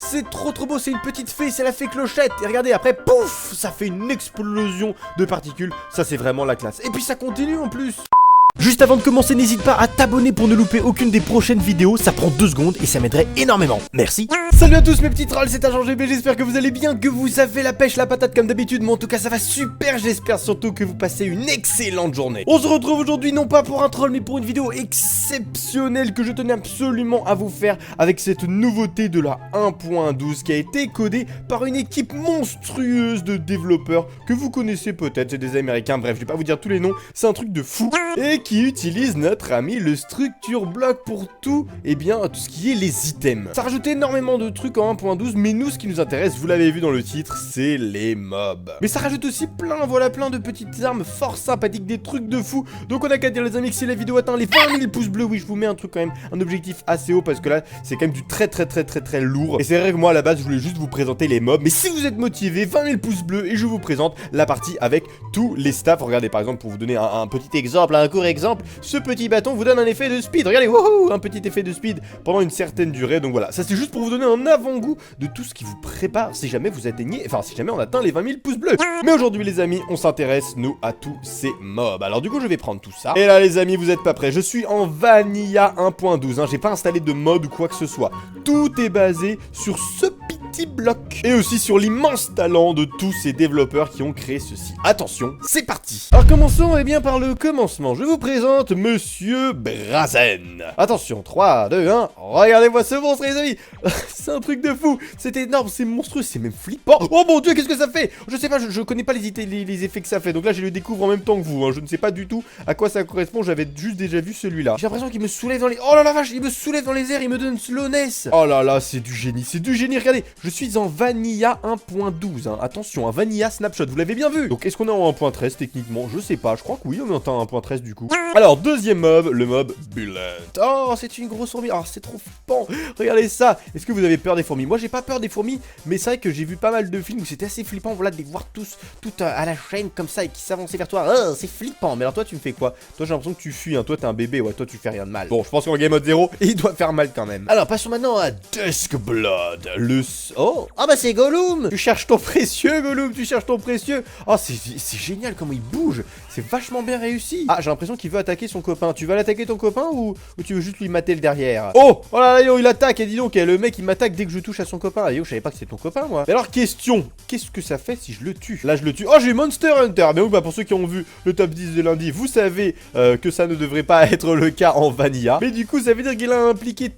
C'est trop beau, c'est une petite fée, c'est la fée Clochette. Et regardez, après, pouf, ça fait une explosion de particules. Ça, c'est vraiment la classe. Et puis ça continue en plus. Juste avant de commencer, n'hésite pas à t'abonner pour ne louper aucune des prochaines vidéos, ça prend 2 secondes et ça m'aiderait énormément. Merci. Salut à tous mes petits trolls, c'est Agent GB, j'espère que vous allez bien, que vous avez la pêche, la patate comme d'habitude, mais en tout cas ça va super, j'espère surtout que vous passez une excellente journée. On se retrouve aujourd'hui non pas pour un troll mais pour une vidéo exceptionnelle que je tenais absolument à vous faire avec cette nouveauté de la 1.12 qui a été codée par une équipe monstrueuse de développeurs que vous connaissez peut-être, c'est des américains, bref je vais pas vous dire tous les noms, c'est un truc de fou. Et qui utilise notre ami le structure block pour tout, et bien tout ce qui est les items. Ça rajoute énormément de trucs en 1.12, mais nous ce qui nous intéresse, vous l'avez vu dans le titre, c'est les mobs. Mais ça rajoute aussi plein de petites armes fort sympathiques, des trucs de fou. Donc on a qu'à dire les amis que si la vidéo atteint les 20 000 pouces bleus, oui je vous mets un truc quand même, un objectif assez haut parce que là c'est quand même du très lourd. Et c'est vrai que moi à la base je voulais juste vous présenter les mobs, mais si vous êtes motivé, 20 000 pouces bleus et je vous présente la partie avec tous les staffs. Regardez par exemple pour vous donner un petit exemple, un court exemple, ce petit bâton vous donne un effet de speed. Regardez, wouhou, un petit effet de speed pendant une certaine durée. Donc voilà, ça c'est juste pour vous donner un avant-goût de tout ce qui vous prépare si jamais vous atteignez, enfin si jamais on atteint les 20 000 pouces bleus. Mais aujourd'hui les amis, on s'intéresse nous à tous ces mobs. Alors du coup je vais prendre tout ça. Et là les amis, vous êtes pas prêts. Je suis en Vanilla 1.12, hein. J'ai pas installé de mode ou quoi que ce soit. Tout est basé sur ce petit bloc. Et aussi sur l'immense talent de tous ces développeurs qui ont créé ceci. Attention, c'est parti. Alors commençons eh bien par le commencement. Je vous présente Monsieur Brazen. Attention, 3, 2, 1, regardez-moi ce monstre les amis. C'est un truc de fou, c'est énorme, c'est monstrueux, c'est même flippant. Oh mon dieu, qu'est-ce que ça fait? Je sais pas, je connais pas les effets que ça fait. Donc là je le découvre en même temps que vous, hein. Je ne sais pas du tout à quoi ça correspond, j'avais juste déjà vu celui-là. J'ai l'impression qu'il me soulève dans les... Oh là la vache, il me soulève dans les airs, il me donne slowness. Oh là là, c'est du génie, regardez. Je suis en Vanilla 1.12, hein. Attention, un Vanilla Snapshot, vous l'avez bien vu. Donc est-ce qu'on est en 1.13 techniquement? Je sais pas, je crois que oui, on est en 1.13 du coup. Alors deuxième mob, le mob Bullet. Oh, c'est une grosse fourmi. Oh, c'est trop flippant. Regardez ça. Est-ce que vous avez peur des fourmis? Moi, j'ai pas peur des fourmis, mais c'est vrai que j'ai vu pas mal de films où c'était assez flippant, voilà, de les voir tous à la chaîne comme ça et qui s'avançaient vers toi. Oh, c'est flippant. Mais alors toi, tu me fais quoi? Toi, j'ai l'impression que tu fuis, hein. Toi, t'es un bébé, ouais. Toi, tu fais rien de mal. Bon, je pense qu'en game mode 0, il doit faire mal quand même. Alors, passons maintenant à Duskblood. Oh, ah bah c'est Gollum. Tu cherches ton précieux, Gollum. Tu cherches ton précieux. Oh, c'est génial comment il bouge. C'est vachement bien réussi. Ah, j'ai l'impression qu'il veut attaquer son copain. Tu vas l'attaquer ton copain ou tu veux juste lui mater le derrière? Oh là là, il attaque. Et dis donc, le mec il m'attaque dès que je touche à son copain. Yo, je savais pas que c'était ton copain moi. Mais alors question, qu'est-ce que ça fait si je le tue? Là je le tue. Oh, j'ai Monster Hunter. Mais oui, bah pour ceux qui ont vu le top 10 de lundi, vous savez que ça ne devrait pas être le cas en Vanilla. Mais du coup ça veut dire qu'il a impliqué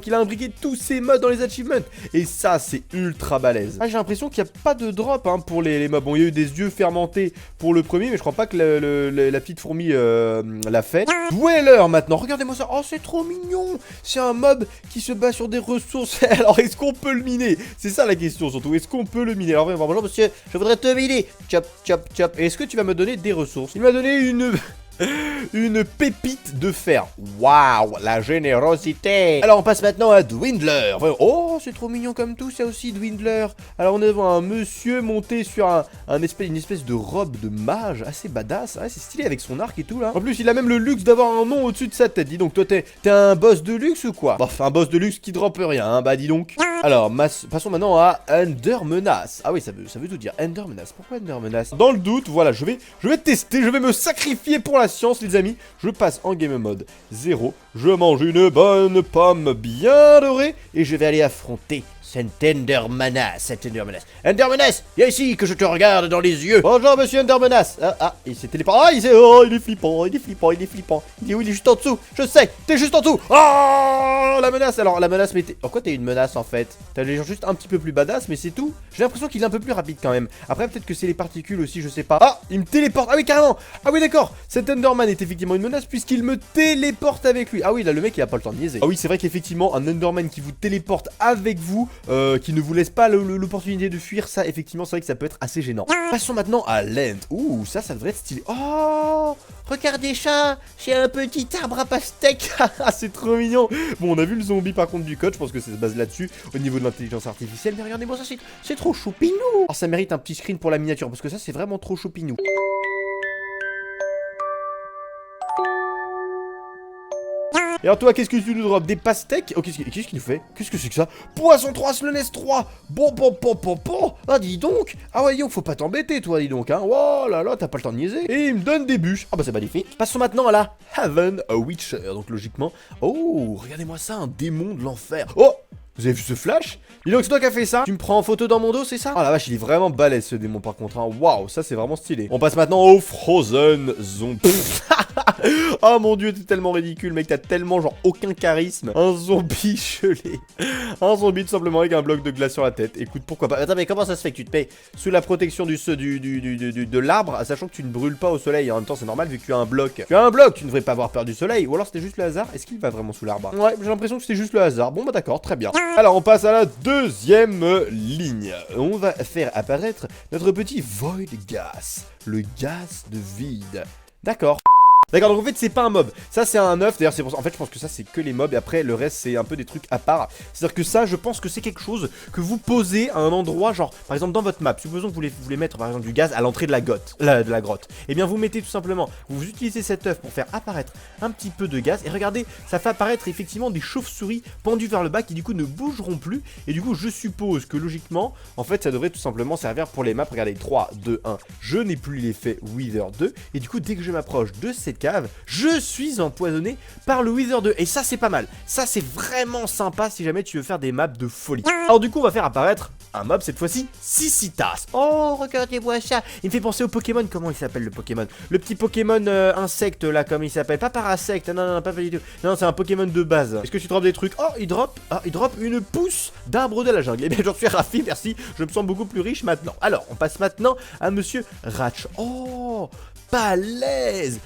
qu'il a imbriqué tous ses modes dans les achievements. Et ça c'est ultra balèze. Ah, j'ai l'impression qu'il n'y a pas de drop hein, pour les mobs. Bon, il y a eu des yeux fermentés pour le premier, mais je crois pas que la petite fourmi l'a fait. Dweller maintenant, regardez-moi ça. Oh, c'est trop mignon. C'est un mob qui se bat sur des ressources. Alors, est-ce qu'on peut le miner? C'est ça la question surtout. Est-ce qu'on peut le miner? Alors, bonjour monsieur, je voudrais te miner. Chop, chop, chop. Est-ce que tu vas me donner des ressources? Il m'a donné une pépite de fer. Waouh, la générosité. Alors on passe maintenant à Dwindler. Oh, c'est trop mignon comme tout ça aussi, Dwindler. Alors on est devant un monsieur monté sur une espèce de robe de mage assez badass. Ah, c'est stylé avec son arc et tout là. En plus il a même le luxe d'avoir un nom au-dessus de sa tête. Dis donc, toi t'es un boss de luxe ou quoi? Bof, un boss de luxe qui droppe rien, hein. Bah dis donc. Alors passons maintenant à Ender Menace. Ah oui, ça veut tout dire. Ender Menace. Pourquoi Ender Menace? Dans le doute, voilà, je vais tester, je vais me sacrifier pour la science les amis. Je passe en game mode 0. Je mange une bonne pomme bien dorée et je vais aller affronter cet Ender Menace. Ender Menace, viens ici que je te regarde dans les yeux. Bonjour monsieur Ender Menace. Il s'est téléporté. Ah, il est flippant. Il est où? Il est juste en dessous. Je sais, t'es juste en dessous. Oh, la menace. Alors la menace, mais pourquoi t'es une menace en fait? T'as les gens juste un petit peu plus badass, mais c'est tout. J'ai l'impression qu'il est un peu plus rapide quand même. Après peut-être que c'est les particules aussi, je sais pas. Ah, il me téléporte. Ah oui, carrément. Ah oui, d'accord. Cet Enderman est effectivement une menace puisqu'il me téléporte avec lui. Ah oui, là le mec il a pas le temps de niaiser. Ah oui, c'est vrai qu'effectivement un Enderman qui vous téléporte avec vous, qui ne vous laisse pas l'opportunité de fuir, ça effectivement c'est vrai que ça peut être assez gênant. Passons maintenant à Land. Ouh, ça devrait être stylé. Oh, regardez chat, j'ai un petit arbre à pastèque. C'est trop mignon. Bon, on a vu le zombie par contre du code, je pense que ça se base là-dessus au niveau de l'intelligence artificielle. Mais regardez-moi ça, c'est trop choupinou. Oh, ça mérite un petit screen pour la miniature parce que ça c'est vraiment trop choupinou. Et alors toi, qu'est-ce que tu nous drops? Des pastèques? Oh, qu'est-ce qu'il nous fait? Qu'est-ce que c'est que ça? Poisson 3, Slowness 3. Bon. Ah, dis donc. Ah ouais, yo, faut pas t'embêter, toi, dis donc, hein. Oh là là, t'as pas le temps de niaiser. Et il me donne des bûches. Ah bah c'est magnifique. Passons maintenant à la Haven Witcher. Donc logiquement... Oh, regardez-moi ça, un démon de l'enfer. Oh, vous avez vu ce flash? Dis donc, c'est toi qui as fait ça? Tu me prends en photo dans mon dos, c'est ça? Oh la vache, il est vraiment balèze ce démon par contre, hein. Waouh, ça c'est vraiment stylé. On passe maintenant au Frozen Zombie. Oh mon dieu, t'es tellement ridicule, mec, t'as tellement genre aucun charisme. Un zombie gelé. Un zombie tout simplement avec un bloc de glace sur la tête. Écoute, pourquoi pas? Attends, mais comment ça se fait que tu te mets sous la protection de l'arbre, sachant que tu ne brûles pas au soleil? En même temps, c'est normal vu que tu as un bloc. Tu as un bloc, tu ne devrais pas avoir peur du soleil. Ou alors c'était juste le hasard? Est-ce qu'il va vraiment sous l'arbre? Ouais, j'ai l'impression que c'était juste le hasard. Bon bah d'accord, très bien. Alors on passe à la deuxième ligne. On va faire apparaître notre petit Void Gas. Le gaz de vide. D'accord. D'accord, donc en fait c'est pas un mob, ça c'est un œuf, d'ailleurs c'est pour ça, en fait je pense que ça c'est que les mobs et après le reste c'est un peu des trucs à part. C'est-à-dire que ça je pense que c'est quelque chose que vous posez à un endroit genre, par exemple dans votre map, supposons que vous voulez mettre par exemple du gaz à l'entrée de la grotte, et bien vous mettez tout simplement, vous utilisez cet œuf pour faire apparaître un petit peu de gaz, et regardez, ça fait apparaître effectivement des chauves-souris pendues vers le bas qui du coup ne bougeront plus, et du coup je suppose que logiquement, en fait ça devrait tout simplement servir pour les maps, regardez, 3, 2, 1, je n'ai plus l'effet Wither 2, et du coup dès que je m'approche de cette cave, je suis empoisonné par le Wither 2. Et ça c'est pas mal, ça c'est vraiment sympa si jamais tu veux faire des maps de folie. Alors du coup on va faire apparaître un mob cette fois-ci, Sissitas. Oh regardez-moi ça, il me fait penser au Pokémon. Comment il s'appelle le Pokémon? Le petit Pokémon insecte là, comme il s'appelle. Pas parasecte, non, pas du tout. Non, c'est un Pokémon de base. Est-ce que tu drops des trucs? Oh il drop une pousse d'arbre de la jungle. Et bien j'en suis ravi, merci, je me sens beaucoup plus riche maintenant. Alors on passe maintenant à Monsieur Ratch. Oh balèze,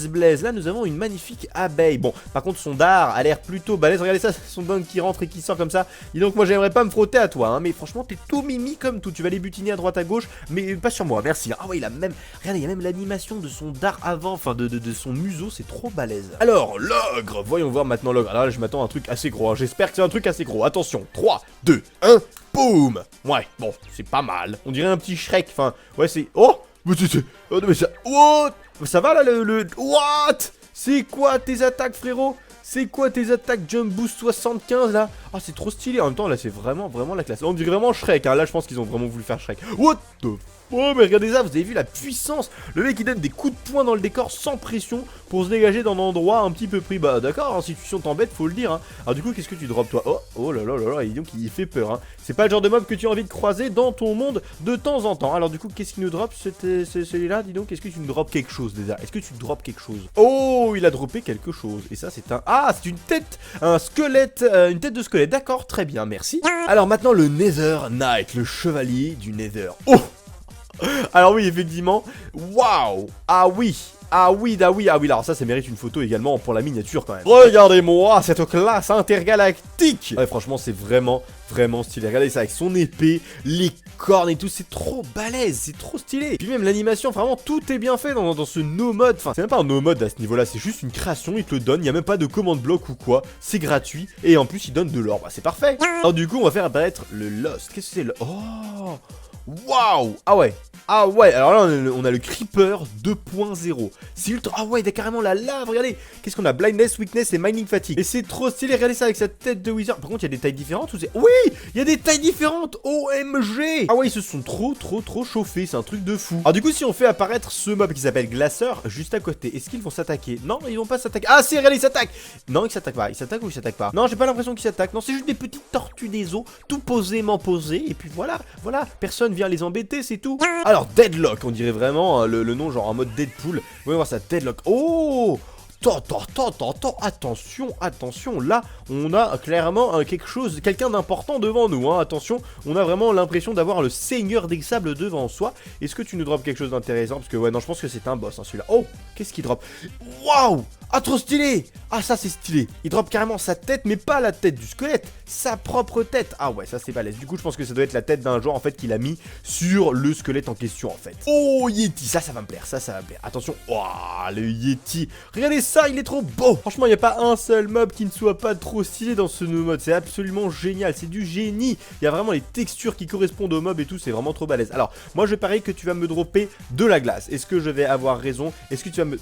Blaise. Là nous avons une magnifique abeille. Bon par contre son dard a l'air plutôt balèze. Regardez ça, son dent qui rentre et qui sort comme ça. Et donc moi j'aimerais pas me frotter à toi hein. Mais franchement t'es tout mimi comme tout. Tu vas les butiner à droite à gauche, mais pas sur moi, merci. Ah ouais il a même, regardez il y a même l'animation de son dard avant, enfin de son museau, c'est trop balèze. Alors l'ogre, voyons voir maintenant l'ogre. Alors là je m'attends à un truc assez gros hein. J'espère que c'est un truc assez gros. Attention, 3, 2, 1, boum. Ouais bon c'est pas mal. On dirait un petit Shrek, enfin ouais c'est... Oh mais ça... What? Ça va là le... What? C'est quoi tes attaques frérot? C'est quoi tes attaques Jump Boost 75 là? Ah c'est trop stylé, en même temps là c'est vraiment la classe. On dirait vraiment Shrek hein, là je pense qu'ils ont vraiment voulu faire Shrek. What the... Oh mais regardez ça, vous avez vu la puissance. Le mec il donne des coups de poing dans le décor sans pression pour se dégager d'un endroit un petit peu pris. Bah d'accord, hein, si tu t'embête faut le dire hein. Alors du coup qu'est-ce que tu drops toi? Oh là là, et donc il fait peur hein. C'est pas le genre de mob que tu as envie de croiser dans ton monde de temps en temps. Alors du coup qu'est-ce qu'il nous drop celui-là? Dis donc, est-ce que tu nous drops quelque chose déjà? Est-ce que tu drops quelque chose? Oh il a droppé quelque chose. Et ça c'est un... Ah c'est une tête, un squelette, une tête de squelette. D'accord, très bien, merci. Alors maintenant le Nether Knight, le chevalier du Nether. Oh alors oui, effectivement, waouh. Ah oui, alors ça mérite une photo également pour la miniature quand même. Regardez-moi cette classe intergalactique. Ouais, franchement, c'est vraiment stylé. Regardez ça avec son épée, les cornes et tout, c'est trop balèze, c'est trop stylé. Puis même l'animation, vraiment tout est bien fait dans ce no mode. Enfin, c'est même pas un no mode à ce niveau-là, c'est juste une création, il te le donne, il n'y a même pas de commande bloc ou quoi, c'est gratuit et en plus il donne de l'or, bah c'est parfait. Alors du coup, on va faire apparaître le Lost. Qu'est-ce que c'est le... Oh waouh. Ah ouais, alors là on a le Creeper 2.0. C'est ultra... Ah ouais, il y a carrément la lave, regardez. Qu'est-ce qu'on a? Blindness, Weakness et Mining Fatigue. Et c'est trop stylé, regardez ça avec sa tête de Wizard. Par contre, il y a des tailles différentes ou c'est... Oui, il y a des tailles différentes. OMG. Ah ouais, ils se sont trop chauffés, c'est un truc de fou. Alors du coup, si on fait apparaître ce mob qui s'appelle Glaceur juste à côté, est-ce qu'ils vont s'attaquer? Non, ils vont pas s'attaquer. Ah si, regardez, ils s'attaquent. Non, ils s'attaquent pas. Ils s'attaquent ou ils s'attaquent pas? Non, j'ai pas l'impression qu'ils s'attaquent. Non, c'est juste des petites tortues des eaux, tout posément posées. Et puis voilà, personne vient les embêter, c'est tout. Alors, Deadlock, on dirait vraiment le nom genre en mode Deadpool. Vous voyez voir ça, Deadlock. Oh, attention, là on a clairement quelqu'un d'important devant nous hein. Attention, on a vraiment l'impression d'avoir le seigneur des sables devant soi. Est-ce que tu nous drops quelque chose d'intéressant? Parce que ouais non, je pense que c'est un boss hein, celui-là. Oh, qu'est-ce qu'il drop? Waouh. Ah trop stylé. Ah ça c'est stylé. Il drop carrément sa tête, mais pas la tête du squelette, sa propre tête. Ah ouais, ça c'est balèze. Du coup je pense que ça doit être la tête d'un joueur en fait qu'il a mis sur le squelette en question en fait. Oh Yeti, ça va me plaire, ça va me plaire. Attention, oh le Yeti. Regardez ça, il est trop beau. Franchement il n'y a pas un seul mob qui ne soit pas trop stylé dans ce no mode. C'est absolument génial, c'est du génie. Il y a vraiment les textures qui correspondent au mob et tout, c'est vraiment trop balèze. Alors moi je parie que tu vas me dropper de la glace. Est-ce que je vais avoir raison? Est-ce que tu vas me...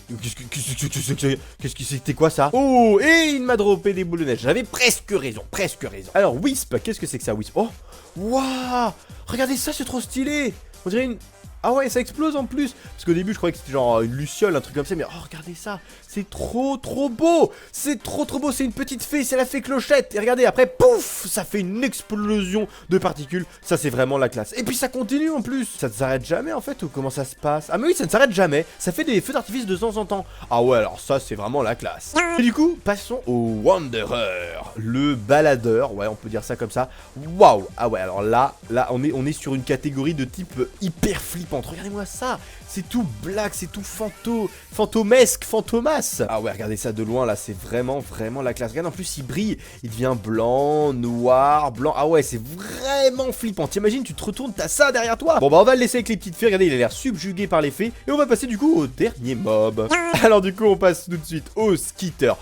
Qu'est-ce que c'était quoi ça? Oh, et il m'a droppé des boules de neige. J'avais presque raison, presque raison. Alors, Wisp, qu'est-ce que c'est que ça, Wisp? Oh, waouh! Regardez ça, c'est trop stylé! On dirait une... Ah ouais, ça explose en plus. Parce qu'au début, je croyais que c'était genre une luciole, un truc comme ça. Mais oh, regardez ça. C'est trop beau. C'est trop beau. C'est une petite fée. C'est la fée Clochette. Et regardez, après, pouf, ça fait une explosion de particules. Ça, c'est vraiment la classe. Et puis, ça continue en plus. Ça ne s'arrête jamais, en fait, ou comment ça se passe? Ah mais oui, ça ne s'arrête jamais. Ça fait des feux d'artifice de temps en temps. Ah ouais, alors ça, c'est vraiment la classe. Et du coup, passons au Wanderer. Le baladeur. Ouais, on peut dire ça comme ça. Waouh. Ah ouais, alors là, on est sur une catégorie de type hyper flippant. Regardez-moi ça, c'est tout black, c'est tout fantomesque, fantomas. Ah ouais, regardez ça de loin là, c'est vraiment la classe. Regarde, en plus il brille, il devient blanc, noir, blanc. Ah ouais, c'est vraiment flippant. T'imagines, tu te retournes, t'as ça derrière toi. Bon bah on va le laisser avec les petites fées. Regardez, il a l'air subjugué par les fées. Et on va passer du coup au dernier mob. Alors du coup on passe tout de suite au Skitter.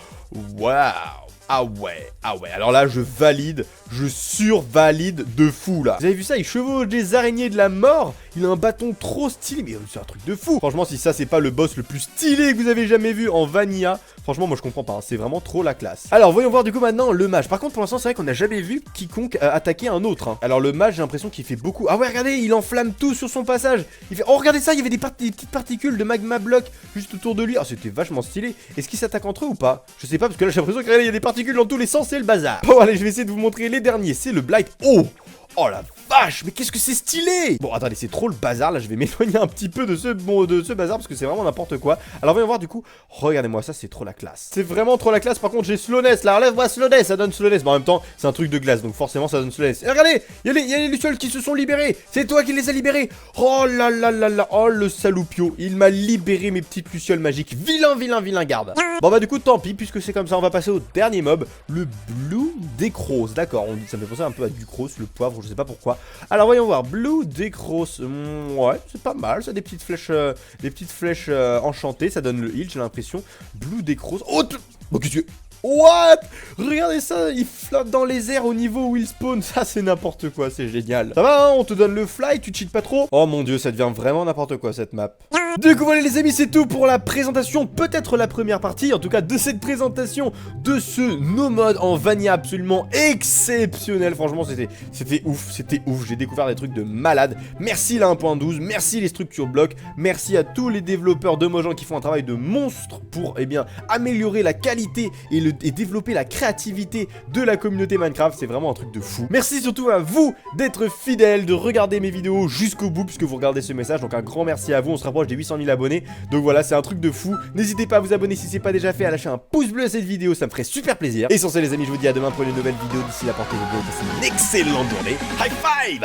Waouh. Ah ouais, alors là je valide, je survalide de fou là. Vous avez vu ça, il chevauche des araignées de la mort, il a un bâton trop stylé, mais c'est un truc de fou. Franchement, si ça c'est pas le boss le plus stylé que vous avez jamais vu en Vanilla, franchement moi je comprends pas, hein. C'est vraiment trop la classe. Alors voyons voir du coup maintenant le mage. Par contre pour l'instant c'est vrai qu'on n'a jamais vu quiconque attaquer un autre, hein. Alors le mage, j'ai l'impression qu'il fait beaucoup. Ah ouais, regardez, il enflamme tout sur son passage. Il fait... Oh regardez ça, il y avait des petites particules de magma block juste autour de lui. Ah c'était vachement stylé. Est-ce qu'ils s'attaquent entre eux ou pas? Je sais pas, parce que là j'ai l'impression qu'il y a des particules dans tous les sens, c'est le bazar. Bon allez, je vais essayer de vous montrer les derniers. C'est le Blight. Oh la vache, mais qu'est-ce que c'est stylé! Bon, attendez, c'est trop le bazar, là, je vais m'éloigner un petit peu de ce bazar, parce que c'est vraiment n'importe quoi. Alors, voyons voir, du coup, regardez-moi ça, c'est trop la classe. C'est vraiment trop la classe, par contre, j'ai slowness, là, relève-moi slowness, ça donne slowness, mais en même temps, c'est un truc de glace, donc forcément, ça donne slowness. Et regardez, il y a les lucioles qui se sont libérées, c'est toi qui les as libérées. Oh là là là là, oh le saloupio, il m'a libéré mes petites lucioles magiques. Vilain garde. Bon bah du coup, tant pis, puisque c'est comme ça, on va passer au dernier mob, le Blue Decros. D'accord, ça me fait penser un peu à du cross, le poivre, je sais pas pourquoi. Alors voyons voir, Blue Decros, ouais, c'est pas mal, ça a des petites flèches enchantées, ça donne le heal, j'ai l'impression. Blue Decros, oh, qu'est-ce que... What? Regardez ça, il flotte dans les airs au niveau où il spawn. Ça c'est n'importe quoi, c'est génial. Ça va, hein, on te donne le fly, tu cheats pas trop? Oh mon dieu, ça devient vraiment n'importe quoi cette map. Du coup voilà les amis, c'est tout pour la présentation, peut-être la première partie, en tout cas de cette présentation de ce no mode en Vanilla absolument exceptionnel. Franchement c'était ouf, j'ai découvert des trucs de malade. Merci la 1.12, merci les structures blocs, merci à tous les développeurs de Mojang qui font un travail de monstre pour améliorer la qualité et développer la créativité de la communauté Minecraft. C'est vraiment un truc de fou. Merci surtout à vous d'être fidèles, de regarder mes vidéos jusqu'au bout puisque vous regardez ce message, donc un grand merci à vous. On se rapproche des 800 000 abonnés, donc voilà, c'est un truc de fou. N'hésitez pas à vous abonner si c'est pas déjà fait, à lâcher un pouce bleu à cette vidéo, ça me ferait super plaisir. Et sur ce les amis, je vous dis à demain pour une nouvelle vidéo. D'ici là, portez-vous bien, passez une excellente journée. High five!